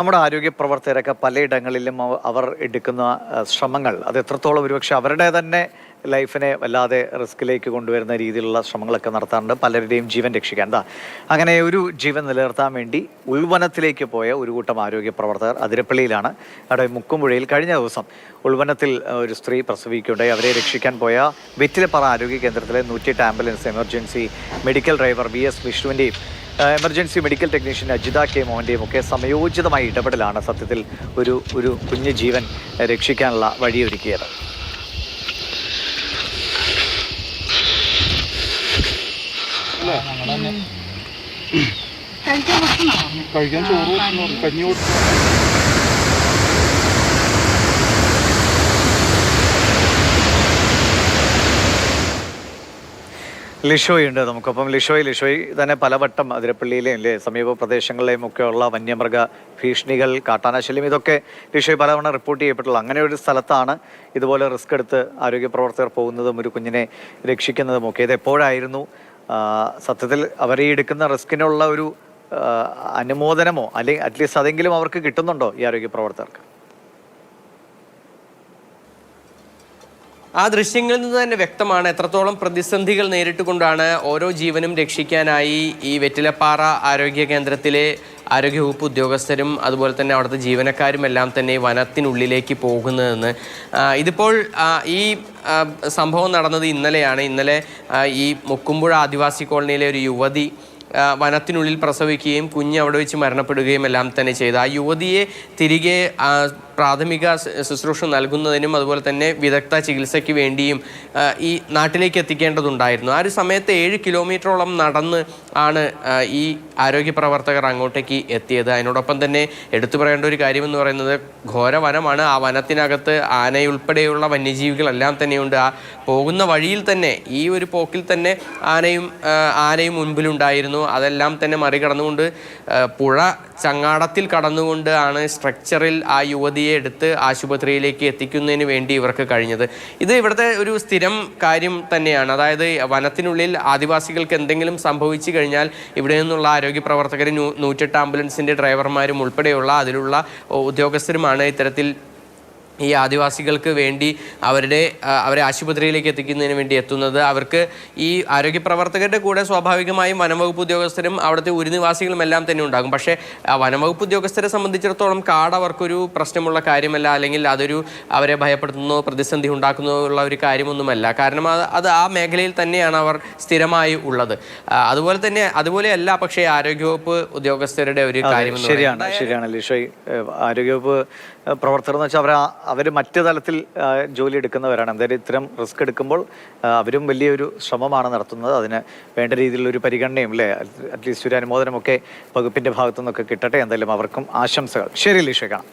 നമ്മുടെ ആരോഗ്യ പ്രവർത്തകരൊക്കെ പലയിടങ്ങളിലും അവർ എടുക്കുന്ന ശ്രമങ്ങൾ അത് എത്രത്തോളം ഒരുപക്ഷെ അവരുടെ തന്നെ ലൈഫിനെ വല്ലാതെ റിസ്കിലേക്ക് കൊണ്ടുവരുന്ന രീതിയിലുള്ള ശ്രമങ്ങളൊക്കെ നടത്താറുണ്ട്, പലരുടെയും ജീവൻ രക്ഷിക്കാൻ. അങ്ങനെ ഒരു ജീവൻ നിലനിർത്താൻ വേണ്ടി ഉൾവനത്തിലേക്ക് പോയ ഒരു കൂട്ടം ആരോഗ്യ പ്രവർത്തകർ അതിരപ്പള്ളിയിലാണ്. അവിടെ മുക്കുമ്പുഴയിൽ കഴിഞ്ഞ ദിവസം ഉൾവനത്തിൽ ഒരു സ്ത്രീ പ്രസവിക്കുകയുണ്ടായി. അവരെ രക്ഷിക്കാൻ പോയ വെറ്റിലപ്പാറ ആരോഗ്യ കേന്ദ്രത്തിലെ 108 ambulance emergency medical driver VS വിഷ്ണുവിൻ്റെയും emergency medical technician Ajitha K മോഹൻ്റെയും ഒക്കെ സമയോചിതമായ ഇടപെടലാണ് സത്യത്തിൽ ഒരു കുഞ്ഞു ജീവൻ രക്ഷിക്കാനുള്ള വഴിയൊരുക്കിയത്. കഴിക്കാൻ ചോറ് കഞ്ഞി ലിഷോയുണ്ട് നമുക്കൊപ്പം. ലിഷോയ് തന്നെ പലവട്ടം അതിരപ്പള്ളിയിലെയും സമീപ പ്രദേശങ്ങളിലെയും ഒക്കെയുള്ള വന്യമൃഗ ഭീഷണികൾ, കാട്ടാനശല്യം, ഇതൊക്കെ ലിഷോയ് പലവണ്ണം റിപ്പോർട്ട് ചെയ്യപ്പെട്ടുള്ള അങ്ങനെ ഒരു സ്ഥലത്താണ് ഇതുപോലെ റിസ്ക് എടുത്ത് ആരോഗ്യ പ്രവർത്തകർ പോകുന്നതും ഒരു കുഞ്ഞിനെ രക്ഷിക്കുന്നതും ഒക്കെ. ഇത് എപ്പോഴായിരുന്നു സത്യത്തിൽ അവർ ഈ എടുക്കുന്ന റിസ്കിനുള്ള ഒരു അനുമോദനമോ അല്ലെങ്കിൽ അറ്റ്ലീസ്റ്റ് അതെങ്കിലും അവർക്ക് കിട്ടുന്നുണ്ടോ ഈ ആരോഗ്യ പ്രവർത്തകർക്ക്? ആ ദൃശ്യങ്ങളിൽ നിന്ന് തന്നെ വ്യക്തമാണ് എത്രത്തോളം പ്രതിസന്ധികൾ നേരിട്ടുകൊണ്ടാണ് ഓരോ ജീവനും രക്ഷിക്കാനായി ഈ വെറ്റിലപ്പാറ ആരോഗ്യ കേന്ദ്രത്തിലെ ആരോഗ്യവകുപ്പ് ഉദ്യോഗസ്ഥരും അതുപോലെ തന്നെ അവിടുത്തെ ജീവനക്കാരും എല്ലാം തന്നെ വനത്തിനുള്ളിലേക്ക് പോകുന്നതെന്ന്. ഇതിപ്പോൾ ഈ സംഭവം നടന്നത് ഇന്നലെയാണ്. ഇന്നലെ ഈ മുക്കുമ്പുഴ ആദിവാസി കോളനിയിലെ ഒരു യുവതി വനത്തിനുള്ളിൽ പ്രസവിക്കുകയും കുഞ്ഞ് അവിടെ വെച്ച് മരണപ്പെടുകയും എല്ലാം തന്നെ ചെയ്തു. ആ യുവതിയെ തിരികെ പ്രാഥമിക ശുശ്രൂഷ നൽകുന്നതിനും അതുപോലെ തന്നെ വിദഗ്ധ ചികിത്സയ്ക്ക് വേണ്ടിയും ഈ നാട്ടിലേക്ക് എത്തിക്കേണ്ടതുണ്ടായിരുന്നു. ആ ഒരു സമയത്ത് 7 കിലോമീറ്ററോളം നടന്ന് ആണ് ഈ ആരോഗ്യ പ്രവർത്തകർ അങ്ങോട്ടേക്ക് എത്തിയത്. അതിനോടൊപ്പം തന്നെ എടുത്തു പറയേണ്ട ഒരു കാര്യമെന്ന് പറയുന്നത് ഘോര വനമാണ്. ആ വനത്തിനകത്ത് ആനയുൾപ്പെടെയുള്ള വന്യജീവികളെല്ലാം തന്നെയുണ്ട്. ആ പോകുന്ന വഴിയിൽ തന്നെ ഈ ഒരു പോക്കിൽ തന്നെ ആനയും മുൻപിലുണ്ടായിരുന്നു. അതെല്ലാം തന്നെ മറികടന്നുകൊണ്ട് പുഴ ചങ്ങാടത്തിൽ കടന്നുകൊണ്ട് ആണ് സ്ട്രക്ചറിൽ ആ യുവതിയെ എടുത്ത് ആശുപത്രിയിലേക്ക് എത്തിക്കുന്നതിന് വേണ്ടി ഇവർക്ക് കഴിഞ്ഞത്. ഇത് ഇവിടുത്തെ ഒരു സ്ഥിരം കാര്യം തന്നെയാണ്. അതായത് വനത്തിനുള്ളിൽ ആദിവാസികൾക്ക് എന്തെങ്കിലും സംഭവിച്ചു കഴിഞ്ഞാൽ ഇവിടെ നിന്നുള്ള ആരോഗ്യ പ്രവർത്തകരും 108 ആംബുലൻസിൻ്റെ ഡ്രൈവർമാരും ഉൾപ്പെടെയുള്ള അതിലുള്ള ഉദ്യോഗസ്ഥരുമാണ് ഇത്തരത്തിൽ ഈ ആദിവാസികൾക്ക് വേണ്ടി അവരെ ആശുപത്രിയിലേക്ക് എത്തിക്കുന്നതിന് വേണ്ടി എത്തുന്നത്. അവർക്ക് ഈ ആരോഗ്യ പ്രവർത്തകരുടെ കൂടെ സ്വാഭാവികമായും വനംവകുപ്പ് ഉദ്യോഗസ്ഥരും അവിടുത്തെ ഉരുനിവാസികളും എല്ലാം തന്നെ ഉണ്ടാകും. പക്ഷേ വനംവകുപ്പ് ഉദ്യോഗസ്ഥരെ സംബന്ധിച്ചിടത്തോളം കാട് അവർക്കൊരു പ്രശ്നമുള്ള കാര്യമല്ല, അല്ലെങ്കിൽ അവരെ ഭയപ്പെടുത്തുന്നോ പ്രതിസന്ധി ഉണ്ടാക്കുന്നോ ഉള്ള ഒരു കാര്യമൊന്നുമല്ല. കാരണം അത് ആ മേഖലയിൽ തന്നെയാണ് അവർ സ്ഥിരമായി ഉള്ളത്. അതുപോലെയല്ല പക്ഷേ ആരോഗ്യവകുപ്പ് ഉദ്യോഗസ്ഥരുടെ ഒരു കാര്യം. ശരിയാണ് ലിഷോയ്. ആരോഗ്യവകുപ്പ് പ്രവർത്തകർ എന്ന് വെച്ചാൽ അവർ മറ്റു തലത്തിൽ ജോലി എടുക്കുന്നവരാണ്. എന്തായാലും ഇത്തരം റിസ്ക് എടുക്കുമ്പോൾ അവരും വലിയൊരു ശ്രമമാണ് നടത്തുന്നത്. അതിന് വേണ്ട രീതിയിലുള്ള ഒരു പരിഗണനയും അറ്റ്ലീസ്റ്റ് ഒരു അനുമോദനമൊക്കെ വകുപ്പിൻ്റെ ഭാഗത്തു നിന്നൊക്കെ കിട്ടട്ടെ. എന്തായാലും അവർക്കും ആശംസകൾ. ശരി ലിഷോയ്, കാണാം.